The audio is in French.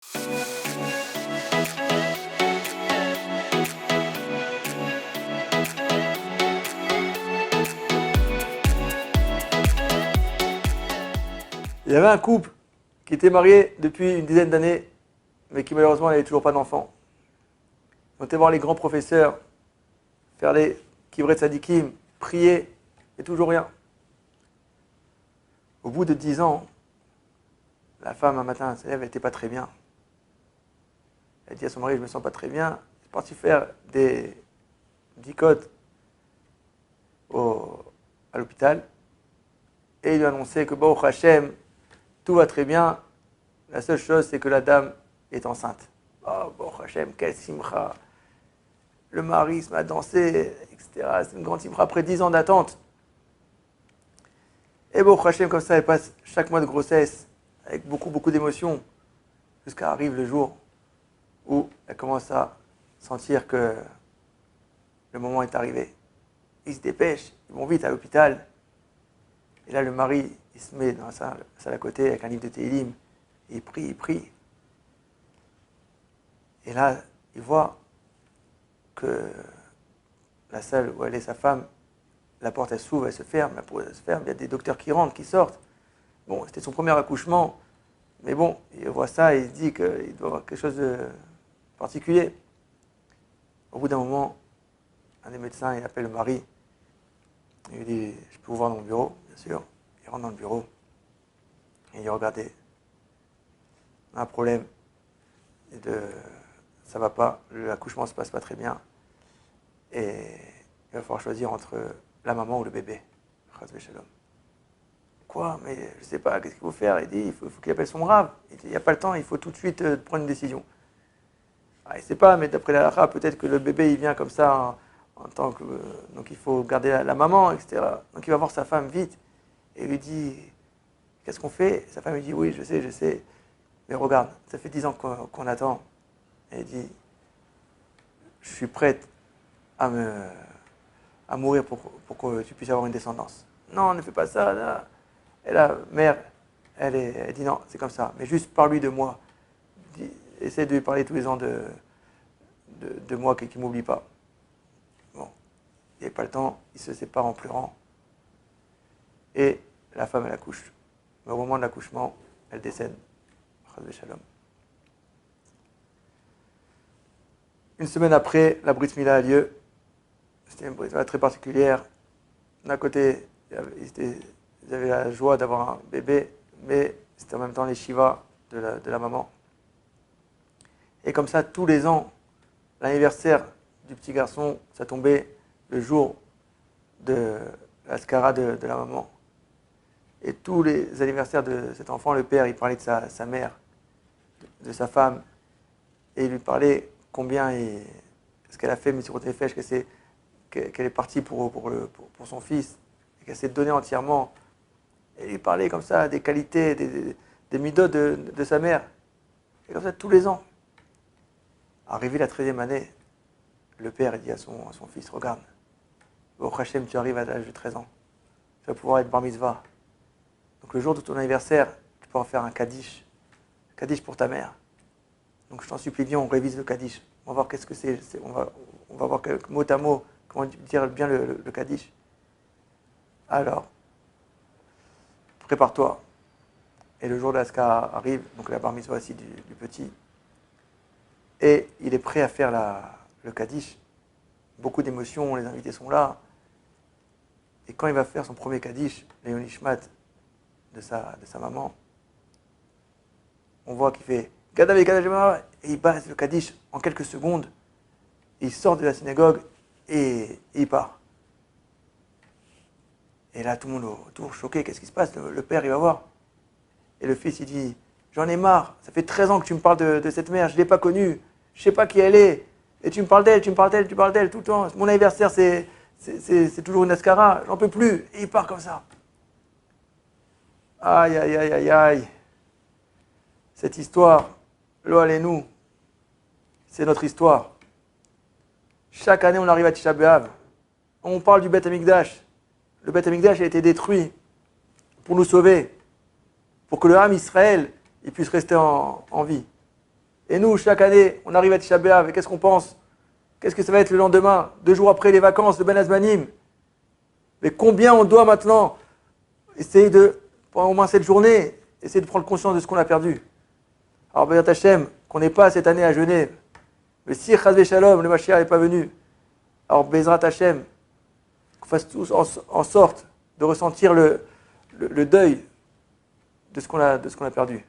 Il y avait un couple qui était marié depuis une dizaine d'années, mais qui malheureusement n'avait toujours pas d'enfant. Ils ont été voir les grands professeurs, faire les kivret tzadikim, prier, et toujours rien. Au bout de 10 ans, la femme, un matin, elle n'était pas très bien. Elle dit à son mari, je ne me sens pas très bien. Elle est partie faire des dicotes à l'hôpital. Et il lui a annoncé que, Baruch Hashem, tout va très bien. La seule chose, c'est que la dame est enceinte. Oh, Baruch Hashem, quelle simcha. Le mari se met à danser, etc. C'est une grande simcha après 10 ans d'attente. Et Baruch Hashem, comme ça, elle passe chaque mois de grossesse avec beaucoup d'émotions, jusqu'à arrive le jour où elle commence à sentir que le moment est arrivé. Ils se dépêchent, ils vont vite à l'hôpital. Et là, le mari, il se met dans la salle à côté avec un livre de Tehillim. Et il prie. Et là, il voit que la salle où elle est sa femme, la porte elle s'ouvre, elle se ferme, il y a des docteurs qui rentrent, qui sortent. Bon, c'était son premier accouchement, mais bon, il voit ça et il se dit qu'il doit avoir quelque chose de particulier. Au bout d'un moment, un des médecins, il appelle le mari. Il lui dit, je peux vous voir dans mon bureau, bien sûr. Il rentre dans le bureau et il dit, regardez, on a un problème, ça va pas, l'accouchement se passe pas très bien et il va falloir choisir entre la maman ou le bébé. Quoi? Mais je sais pas, qu'est-ce qu'il faut faire? Il dit, il faut qu'il appelle son rave. Il dit, il n'y a pas le temps, il faut tout de suite prendre une décision. Ah, il ne sait pas, mais d'après la halakha, peut-être que le bébé, il vient comme ça en tant que... donc il faut garder la maman, etc. Donc il va voir sa femme vite et lui dit, qu'est-ce qu'on fait? Sa femme lui dit, oui, je sais. Mais regarde, ça fait 10 ans qu'on attend. Et il dit, je suis prête à mourir pour que tu puisses avoir une descendance. Non, ne fais pas ça, là. Et la mère, elle dit non, c'est comme ça. Mais juste parle-lui de moi. Essaie de lui parler tous les ans de moi, qu'il ne m'oublie pas. Bon, il n'y avait pas le temps, ils se séparent en pleurant. Et la femme, elle accouche. Mais au moment de l'accouchement, elle décède. Une semaine après, la brit mila a lieu. C'était une brit mila très particulière. D'un côté, ils avaient la joie d'avoir un bébé, mais c'était en même temps les shivas de la maman. Et comme ça, tous les ans, l'anniversaire du petit garçon, ça tombait le jour de la skara de la maman. Et tous les anniversaires de cet enfant, le père, il parlait de sa mère, de sa femme, et il lui parlait combien ce qu'elle a fait, mais sur Tefesh, qu'elle est partie pour son fils, et qu'elle s'est donnée entièrement. Et il lui parlait comme ça des qualités, des midot de sa mère. Et comme ça, tous les ans. Arrivé la 13e année, le père dit à son fils, regarde, au Hachem, tu arrives à l'âge de 13 ans. Tu vas pouvoir être bar mitzvah. Donc le jour de ton anniversaire, tu peux en faire un kaddish. Kaddish pour ta mère. Donc je t'en supplie, viens, on révise le kaddish. On va voir qu'est-ce que c'est. On va voir mot à mot comment dire bien le kaddish. Alors, prépare-toi. Et le jour de l'Aska arrive, donc la bar mitzvah aussi du petit. Et il est prêt à faire le kaddish. Beaucoup d'émotions, les invités sont là. Et quand il va faire son premier kaddish, Léon Ishmat, de sa maman, on voit qu'il fait Gadavé, Gadavé, et il base le kaddish en quelques secondes. Il sort de la synagogue et il part. Et là, tout le monde autour choqué, qu'est-ce qui se passe? Le père, il va voir. Et le fils, il dit, j'en ai marre, ça fait 13 ans que tu me parles de cette mère, je ne l'ai pas connue, je ne sais pas qui elle est. Et tu me parles d'elle tout le temps. Mon anniversaire, c'est toujours une ascara, j'en peux plus. Et il part comme ça. Aïe, aïe, aïe, aïe, aïe. Cette histoire, lo allez-nous, c'est notre histoire. Chaque année, on arrive à Tisha B'Av. On parle du Beth Amikdash. Le Beth Amikdash a été détruit pour nous sauver, pour que le Ham Israël il puisse rester en vie. Et nous, chaque année, on arrive à Tisha B'Av, et qu'est-ce qu'on pense? Qu'est-ce que ça va être le lendemain? 2 jours après les vacances de Ben Azmanim. Mais combien on doit maintenant essayer de, pendant au moins cette journée, essayer de prendre conscience de ce qu'on a perdu. Alors, Béat Hashem, qu'on n'est pas cette année à Genève. Mais si Chazvé Shalom, le Mashiach n'est pas venu, alors Bezrat Hashem, qu'on fasse tous en sorte de ressentir le deuil de ce qu'on a perdu.